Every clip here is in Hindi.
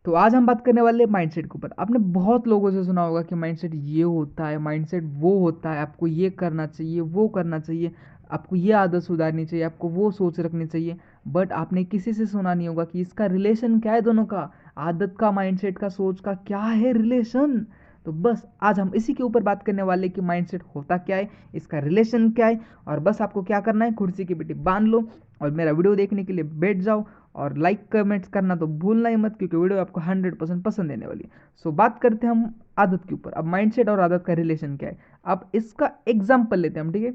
तो आज हम बात करने वाले हैं माइंडसेट के ऊपर। आपने बहुत लोगों से सुना होगा कि माइंडसेट ये होता है, माइंडसेट वो होता है, आपको ये करना चाहिए, वो करना चाहिए, आपको ये आदत सुधारनी चाहिए, आपको वो सोच रखनी चाहिए। बट आपने किसी से सुना नहीं होगा कि इसका रिलेशन क्या है दोनों का, आदत का, माइंडसेट का, सोच का क्या है रिलेशन। तो बस आज हम इसी के ऊपर बात करने वाले कि माइंडसेट होता क्या है, इसका रिलेशन क्या है। और बस आपको क्या करना है, कुर्सी की बेटी बांध लो और मेरा वीडियो देखने के लिए बैठ जाओ। और लाइक कमेंट्स करना तो भूलना ही मत, क्योंकि वीडियो आपको 100% पसंद देने वाली है। सो बात करते हैं हम आदत के ऊपर। अब माइंडसेट और आदत का रिलेशन क्या है, अब इसका एग्जाम्पल लेते हैं हम, ठीक है।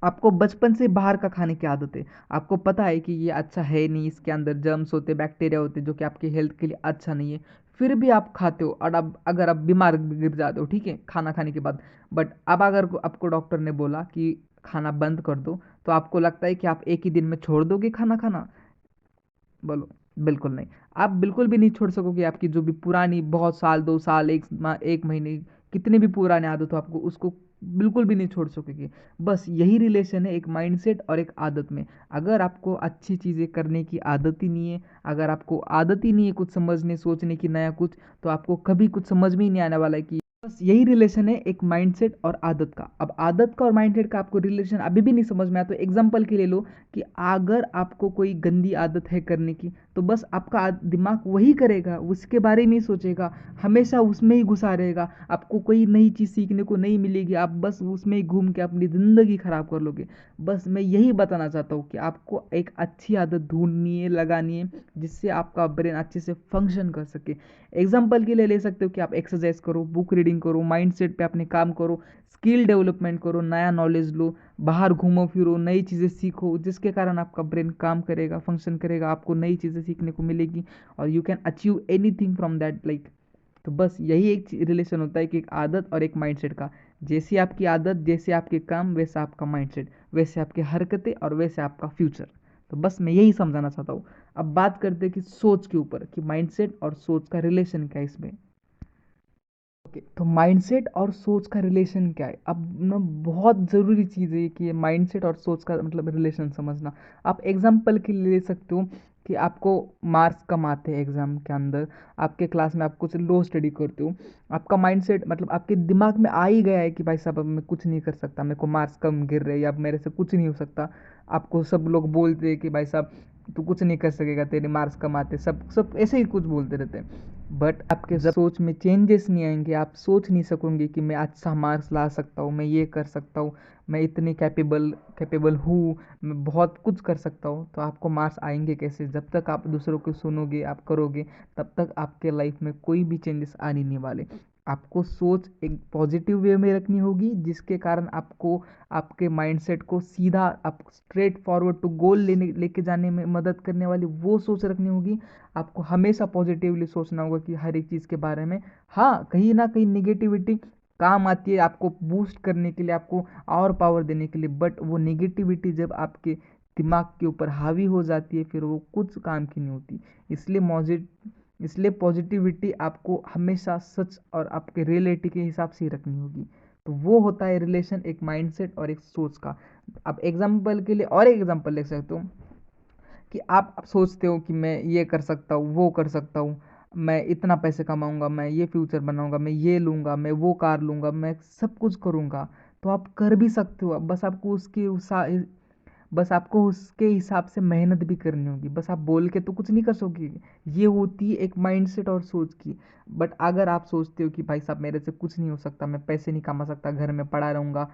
आपको बचपन से बाहर का खाने की आदत है, आपको पता है कि ये अच्छा है नहीं, इसके अंदर जर्म्स होते, बैक्टीरिया होते जो कि आपकी हेल्थ के लिए अच्छा नहीं है। फिर भी आप खाते हो, और अब अगर आप बीमार गिर जाते हो, ठीक है, खाना खाने के बाद। बट अब अगर आपको डॉक्टर ने बोला कि खाना बंद कर दो, तो आपको लगता है कि आप एक ही दिन में छोड़ दोगे खाना खाना? बोलो। बिल्कुल नहीं। आप बिल्कुल भी नहीं छोड़ सकोगे। आपकी जो भी पुरानी, बहुत साल, 2 साल, एक माह, एक महीने, कितने भी पुराने आदत हो, आपको उसको बिल्कुल भी नहीं छोड़ सकोगे। बस यही रिलेशन है एक माइंडसेट और एक आदत में। अगर आपको अच्छी चीज़ें करने की आदत ही नहीं है, अगर आपको आदत ही नहीं है कुछ समझने सोचने की, नया कुछ, तो आपको कभी कुछ समझ में ही नहीं आने वाला है कि बस यही रिलेशन है एक माइंडसेट और आदत का। अब आदत का और माइंडसेट का आपको रिलेशन अभी भी नहीं समझ में आया, तो एग्जांपल के लिए लो कि अगर आपको कोई गंदी आदत है करने की, तो बस आपका दिमाग वही करेगा, उसके बारे में ही सोचेगा, हमेशा उसमें ही घुसा रहेगा। आपको कोई नई चीज़ सीखने को नहीं मिलेगी, आप बस उसमें ही घूम के अपनी ज़िंदगी ख़राब कर लोगे। बस मैं यही बताना चाहता हूँ कि आपको एक अच्छी आदत ढूंढनी है, लगानी है, जिससे आपका ब्रेन अच्छे से फंक्शन कर सके। एग्जाम्पल के लिए ले सकते हो कि आप एक्सरसाइज करो, बुक रीडिंग करो, माइंडसेट पे अपने काम करो, स्किल डेवलपमेंट करो, नया नॉलेज लो, बाहर घूमो फिरो, नई चीज़ें सीखो, जिसके कारण आपका ब्रेन काम करेगा, फंक्शन करेगा, आपको नई चीज़ें सीखने को मिलेगी, और you can achieve anything from that, like. तो बस यही एक रिलेशन होता है कि एक आदत और एक माइंडसेट का। जैसी आपकी आदत, जैसे आपके काम, वैसा आपका माइंडसेट, वैसे आपकी हरकतें और वैसे आपका फ्यूचर। तो बस मैं यही समझाना चाहता हूँ। अब बात करते हैं कि सोच के ऊपर, कि माइंडसेट और सोच का रिलेशन क्या है इसमें। ओके, तो माइंडसेट और सोच का रिलेशन क्या है, अब ना बहुत ज़रूरी चीज़ है कि ये माइंडसेट और सोच का मतलब रिलेशन समझना। आप एग्जांपल के लिए ले सकते हो कि आपको मार्क्स कम आते हैं एग्ज़ाम के अंदर, आपके क्लास में आप कुछ लो स्टडी करते हो, आपका माइंडसेट मतलब आपके दिमाग में आ ही गया है कि भाई साहब अब मैं कुछ नहीं कर सकता, मेरे को मार्क्स कम गिर रहे हैं, या अब मेरे से कुछ नहीं हो सकता। आपको सब लोग बोलते हैं कि भाई साहब तू कुछ नहीं कर सकेगा, तेरे मार्क्स कम आते, सब सब ऐसे ही कुछ बोलते रहते हैं। बट आपके जब सोच में चेंजेस नहीं आएंगे, आप सोच नहीं सकोगे कि मैं अच्छा मार्क्स ला सकता हूँ, मैं ये कर सकता हूँ, मैं इतनी कैपेबल कैपेबल हूँ, मैं बहुत कुछ कर सकता हूँ, तो आपको मार्क्स आएंगे कैसे? जब तक आप दूसरों को सुनोगे, आप करोगे, तब तक आपके लाइफ में कोई भी चेंजेस आने नहीं वाले। आपको सोच एक पॉजिटिव वे में रखनी होगी, जिसके कारण आपको आपके माइंडसेट को सीधा आप स्ट्रेट फॉरवर्ड टू गोल लेके जाने में मदद करने वाली वो सोच रखनी होगी। आपको हमेशा पॉजिटिवली सोचना होगा कि हर एक चीज़ के बारे में। हाँ, कहीं ना कहीं निगेटिविटी काम आती है आपको बूस्ट करने के लिए, आपको और पावर देने के लिए, बट वो निगेटिविटी जब आपके दिमाग के ऊपर हावी हो जाती है, फिर वो कुछ काम की नहीं होती। इसलिए इसलिए पॉजिटिविटी आपको हमेशा सच और आपके रियलिटी के हिसाब से ही रखनी होगी। तो वो होता है रिलेशन एक माइंडसेट और एक सोच का। अब एग्जाम्पल के लिए और एक एग्जाम्पल ले सकते हो कि आप सोचते हो कि मैं ये कर सकता हूँ, वो कर सकता हूँ, मैं इतना पैसे कमाऊंगा, मैं ये फ्यूचर बनाऊंगा, मैं ये लूँगा, मैं वो कार लूँगा, मैं सब कुछ करूँगा। तो आप कर भी सकते हो, बस आपको बस आपको उसके हिसाब से मेहनत भी करनी होगी। बस आप बोल के तो कुछ नहीं कर सकोगे। ये होती है एक माइंडसेट और सोच की। बट अगर आप सोचते हो कि भाई साहब मेरे से कुछ नहीं हो सकता, मैं पैसे नहीं कमा सकता, घर में पड़ा रहूँगा,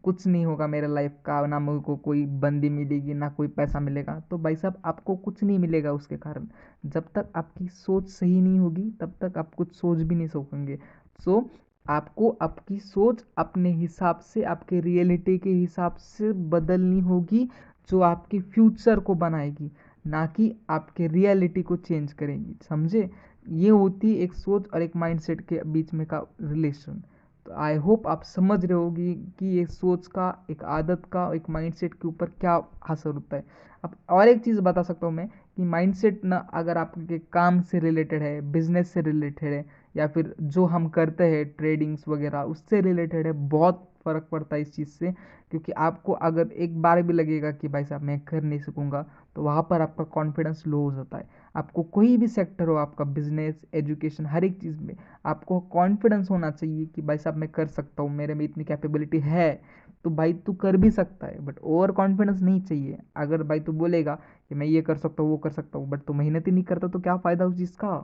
कुछ नहीं होगा मेरे लाइफ का, ना मेरे को कोई बंदी मिलेगी, ना कोई पैसा मिलेगा, तो भाई साहब आपको कुछ नहीं मिलेगा उसके कारण। जब तक आपकी सोच सही नहीं होगी, तब तक आप कुछ सोच भी नहीं सकोगे। सो आपको आपकी सोच अपने हिसाब से, आपके रियलिटी के हिसाब से बदलनी होगी, जो आपके फ्यूचर को बनाएगी, ना कि आपके रियलिटी को चेंज करेगी। समझे? ये होती है एक सोच और एक माइंडसेट के बीच में का रिलेशन। तो आई होप आप समझ रहे होगी कि ये सोच का, एक आदत का, एक माइंडसेट के ऊपर क्या असर होता है। अब और एक चीज़ बता सकता हूँ मैं कि माइंडसेट ना अगर आपके काम से रिलेटेड है, बिजनेस से रिलेटेड है, या फिर जो हम करते हैं ट्रेडिंग्स वगैरह उससे रिलेटेड है, बहुत फ़र्क पड़ता है इस चीज़ से, क्योंकि आपको अगर एक बार भी लगेगा कि भाई साहब मैं कर नहीं सकूँगा, तो वहाँ पर आपका कॉन्फिडेंस लो हो जाता है। आपको कोई भी सेक्टर हो, आपका बिजनेस, एजुकेशन, हर एक चीज़ में आपको कॉन्फिडेंस होना चाहिए कि भाई साहब मैं कर सकता हूँ, मेरे में इतनी कैपेबिलिटी है। तो भाई तू कर भी सकता है, बट ओवर कॉन्फिडेंस नहीं चाहिए। अगर भाई तू बोलेगा कि मैं ये कर सकता हूँ, वो कर सकता हूँ, बट तू मेहनत ही नहीं करता, तो क्या फ़ायदा उस चीज़ का।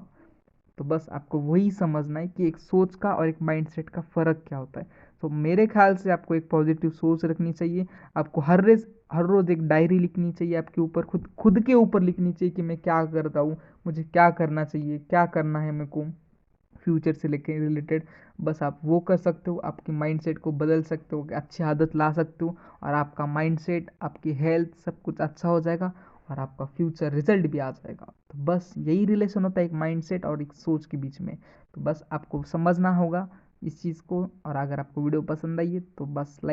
तो बस आपको वही समझना है कि एक सोच का और एक माइंडसेट का फ़र्क क्या होता है। तो मेरे ख्याल से आपको एक पॉजिटिव सोच रखनी चाहिए। आपको हर रोज़ एक डायरी लिखनी चाहिए, आपके ऊपर खुद खुद के ऊपर लिखनी चाहिए कि मैं क्या करता हूँ, मुझे क्या करना चाहिए, क्या करना है मेरे को फ्यूचर से लेके रिलेटेड। बस आप वो कर सकते हो, आपकी माइंडसेट को बदल सकते हो, अच्छी आदत ला सकते हो, और आपका माइंडसेट, आपकी हेल्थ, सब कुछ अच्छा हो जाएगा, और आपका फ्यूचर रिजल्ट भी आ जाएगा। तो बस यही रिलेशन होता है एक माइंडसेट और एक सोच के बीच में। तो बस आपको समझना होगा इस चीज़ को, और अगर आपको वीडियो पसंद आई है तो बस लाइक